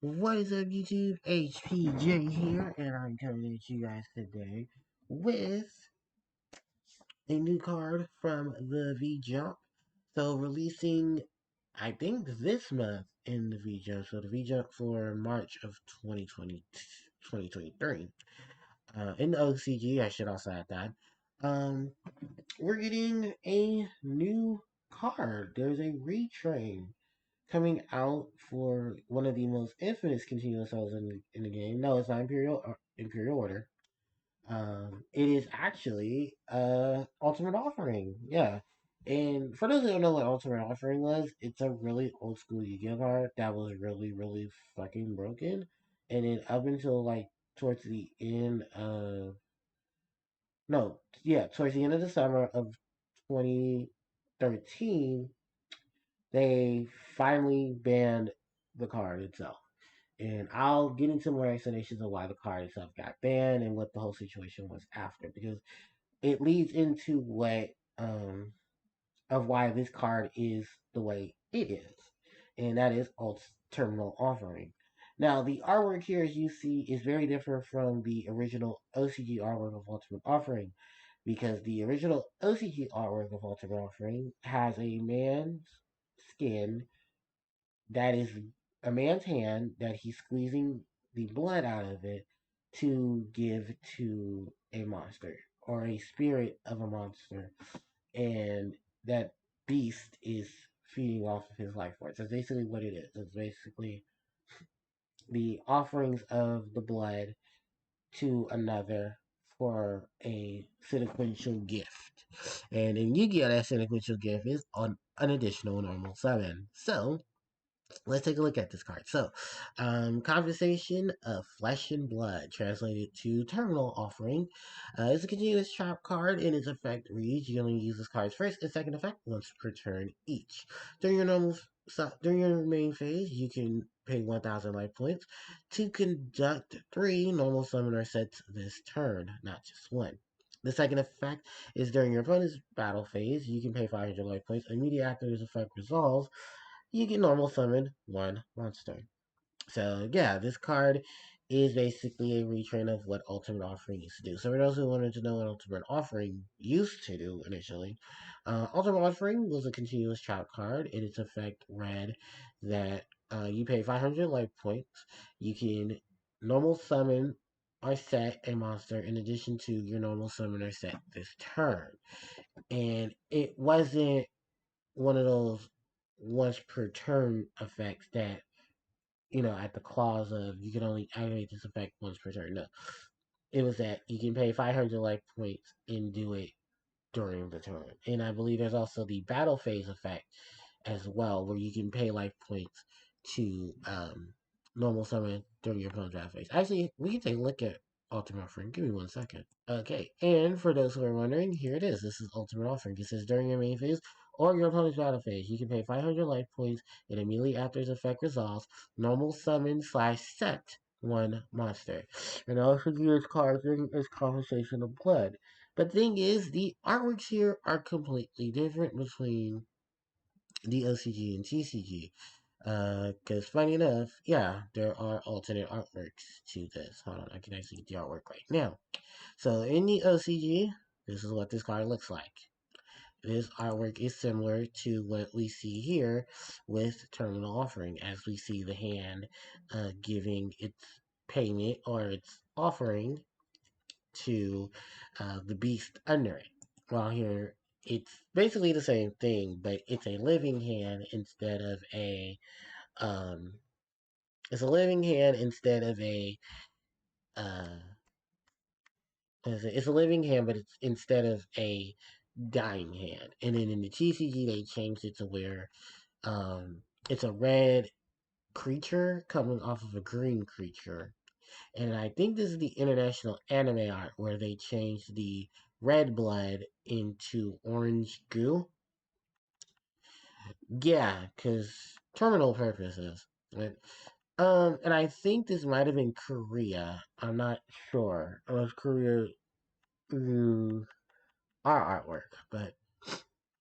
What is up, YouTube? HPJ here, and I'm coming at you guys today with a new card from the Vjump. So, releasing, I think, this month in the Vjump. So, the Vjump for March of 2023. In the OCG, I should also add that. We're getting a new card. There's a retrain coming out for one of the most infamous continuous cells in the game. No, it's not Imperial Order. It is actually Ultimate Offering. Yeah. And for those who don't know what Ultimate Offering was, it's a really old school Yu-Gi-Oh card that was really, really fucking broken. And then up until like towards the end of no, yeah, towards the end of the summer of 2013, they finally banned the card itself. And I'll get into more explanations of why the card itself got banned and what the whole situation was after, because it leads into what of why this card is the way it is, and that is Alt's Terminal Offering. Now, the artwork here, as you see, is very different from the original OCG artwork of Ultimate Offering, because the original OCG artwork of Ultimate Offering has a man's skin that is a man's hand that he's squeezing the blood out of it to give to a monster or a spirit of a monster, and that beast is feeding off of his life force. That's basically what it is. It's basically the offerings of the blood to another for a sequential gift. And in Yu-Gi-Oh, that sequential gift is on an additional normal summon. So let's take a look at this card. So, Conversation of Flesh and Blood, translated to Terminal Offering, is a continuous trap card. In its effect reads, you only use this card's first and second effect once per turn each. During your main phase, you can pay 1,000 life points to conduct 3 normal summoner sets this turn, not just one. The second effect is during your opponent's battle phase, you can pay 500 life points. Immediately after this effect resolves, you can normal summon one monster. So yeah, this card is basically a retrain of what Ultimate Offering used to do. So for those who wanted to know what Ultimate Offering used to do initially, Ultimate Offering was a continuous trap card. In its effect read that you pay 500 life points. You can normal summon or set a monster in addition to your normal summoner set this turn. And it wasn't one of those once per turn effects that, at the clause of you can only activate this effect once per turn. No. It was that you can pay 500 life points and do it during the turn. And I believe there's also the battle phase effect as well, where you can pay life points to normal summon during your opponent's battle phase. Actually, we can take a look at Ultimate Offering. Give me 1 second. Okay, and for those who are wondering, here it is. This is Ultimate Offering. It says during your main phase or your opponent's battle phase, you can pay 500 life points, and immediately after its effect resolves, normal summon / set one monster. And also use cards as Conversation of Blood. But the thing is, the artworks here are completely different between the OCG and TCG. Because funny enough, yeah, there are alternate artworks to this. Hold on, I can actually get the artwork right now. So in the OCG, this is what this card looks like. This artwork is similar to what we see here with Terminal Offering, as we see the hand giving its payment or its offering to the beast under it. While here, it's basically the same thing, but it's a living hand instead of a um, it's a living hand instead of a uh, it's a living hand, but it's instead of a dying hand. And then in the TCG, they changed it to where it's a red creature coming off of a green creature. And I think this is the international anime art where they changed the red blood into orange goo. Yeah, because terminal purposes. Right? And I think this might have been Korea. I'm not sure. Unless Korea our artwork. But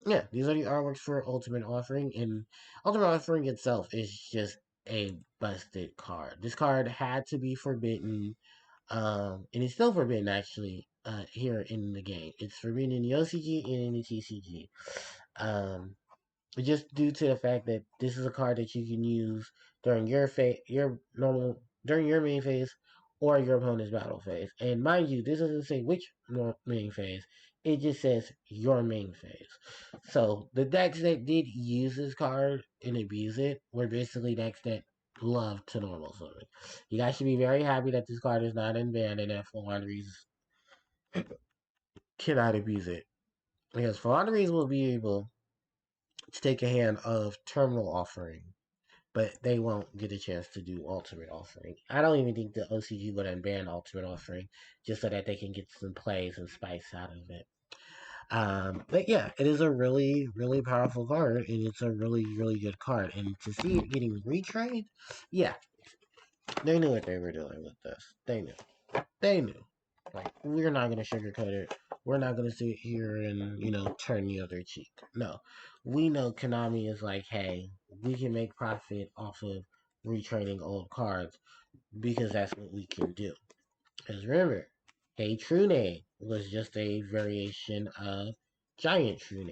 yeah, these are the artworks for Ultimate Offering, and Ultimate Offering itself is just a busted card. This card had to be forbidden, and it's still forbidden actually here in the game. It's forbidden in the OCG and in the TCG. Um, just due to the fact that this is a card that you can use during during your main phase or your opponent's battle phase. And mind you, this doesn't say which main phase. It just says your main phase. So the decks that did use this card and abuse it were basically decks that love to normal summon. You guys should be very happy that this card is not unbanned and that Philanderies cannot abuse it. Because Philanderies will be able to take a hand of Terminal Offering, but they won't get a chance to do Ultimate Offering. I don't even think the OCG would unban Ultimate Offering just so that they can get some plays and spice out of it. But yeah, it is a really, really powerful card, and it's a really, really good card. And to see it getting retrained, yeah, they knew what they were doing with this. They knew. They knew. Like, we're not going to sugarcoat it. We're not going to sit here and, turn the other cheek. No. We know Konami is like, hey, we can make profit off of retraining old cards because that's what we can do. Because remember, Hey Trune was just a variation of Giant Trune.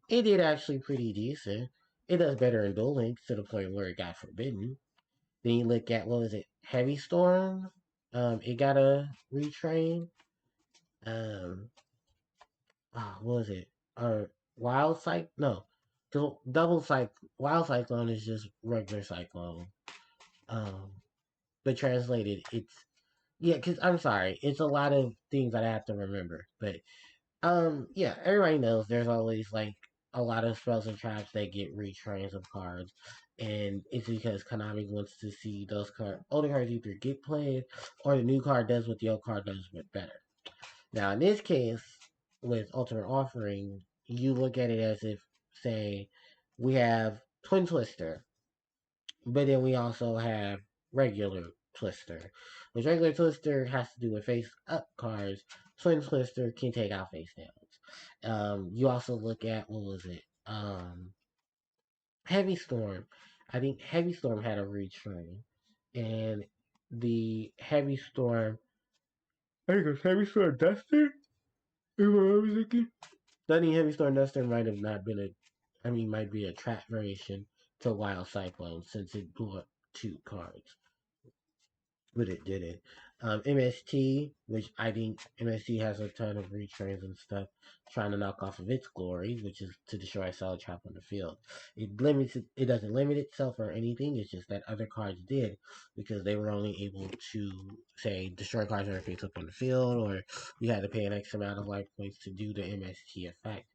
It did actually pretty decent. It does better in Duel Links to the point where it got forbidden. Then you look at, what was it, Heavy Storm? It got a retrain. Um, what was it? Wild Cyclone? No. Double Cyclone. Wild Cyclone is just regular Cyclone. Um, but translated, it's, yeah, because I'm sorry, it's a lot of things that I have to remember. But, yeah, everybody knows there's always, like, a lot of spells and traps that get retrains of cards. And it's because Konami wants to see those older cards either get played or the new card does what the old card does, but better. Now, in this case, with Ultimate Offering, you look at it as if, say, we have Twin Twister, but then we also have regular Twister. Which regular Twister has to do with face up cards. Twin Twister can take out face downs. You also look at, what was it? Heavy Storm. I think Heavy Storm had a retrain. And the Heavy Storm, I think it was Heavy Storm Duster? Is what I was thinking. Stunning Heavy Storm Duster might have not been might be a trap variation to Wild Cyclone since it blew up 2 cards. But it didn't. MST, which I think MST has a ton of retrains and stuff, trying to knock off of its glory, which is to destroy Solid Trap on the field. It doesn't limit itself or anything. It's just that other cards did because they were only able to say destroy cards that are face up on the field, or you had to pay an X amount of life points to do the MST effect,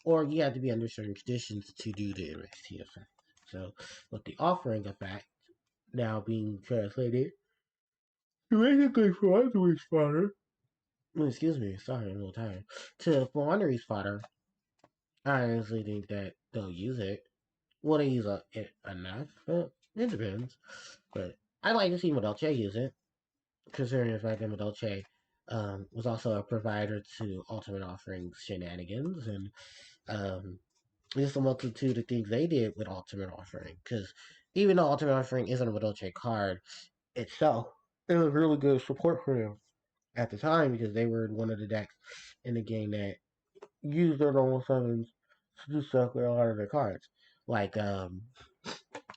or you had to be under certain conditions to do the MST effect. So, with the offering effect now being translated basically Philandery Spotter. Excuse me, sorry, I'm a little tired. To Philandery Spotter, I honestly think that they'll use it. Will they use it enough? Well, it depends. But I'd like to see Medolce use it, considering the fact that Medolce was also a provider to Ultimate Offerings shenanigans, and just a multitude of things they did with Ultimate Offering. Because even though Ultimate Offering isn't a Medolce card itself, it was really good support for them at the time because they were one of the decks in the game that used their normal summons to do stuff with a lot of their cards. Like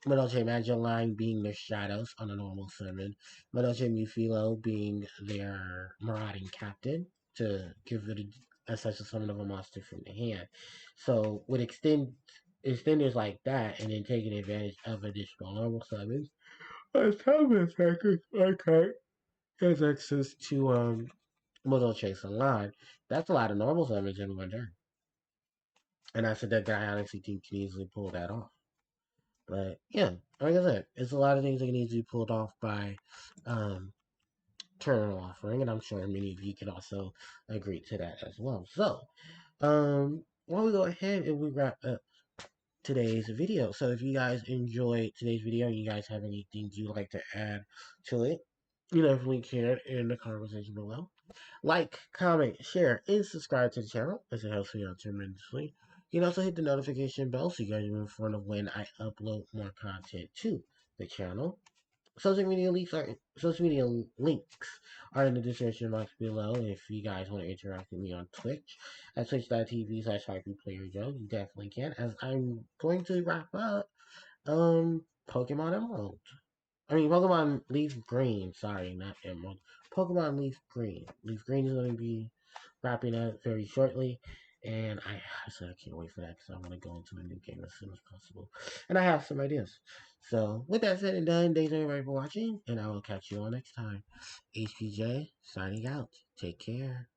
Medoche Magellan being their shadows on a normal summon, Medoche Mufilo being their marauding captain to give it a special summon of a monster from the hand. So with extenders like that and then taking advantage of additional normal summons, as time attackers like has access to Model Chase Online, that's a lot of normal summons in one turn. And I said that guy honestly think can easily pull that off. But yeah, like I said, it's a lot of things that can easily be pulled off by Terminal Offering, and I'm sure many of you can also agree to that as well. So, why don't we go ahead and we wrap up today's video. So if you guys enjoyed today's video and you guys have anything you'd like to add to it, you definitely can in the conversation below. Like, comment, share, and subscribe to the channel as it helps me out tremendously. You can also hit the notification bell so you guys are informed of when I upload more content too. the channel. Social media links are in the description box below. If you guys want to interact with me on Twitch at twitch.tv/HarpiePlayerJoe, you definitely can. As I'm going to wrap up Pokemon Emerald. I mean, Pokemon Leaf Green. Sorry, not Emerald. Pokemon Leaf Green. Leaf Green is going to be wrapping up very shortly. And I said I can't wait for that because I want to go into a new game as soon as possible. And I have some ideas. So, with that said and done, thanks everybody for watching. And I will catch you all next time. HPJ signing out. Take care.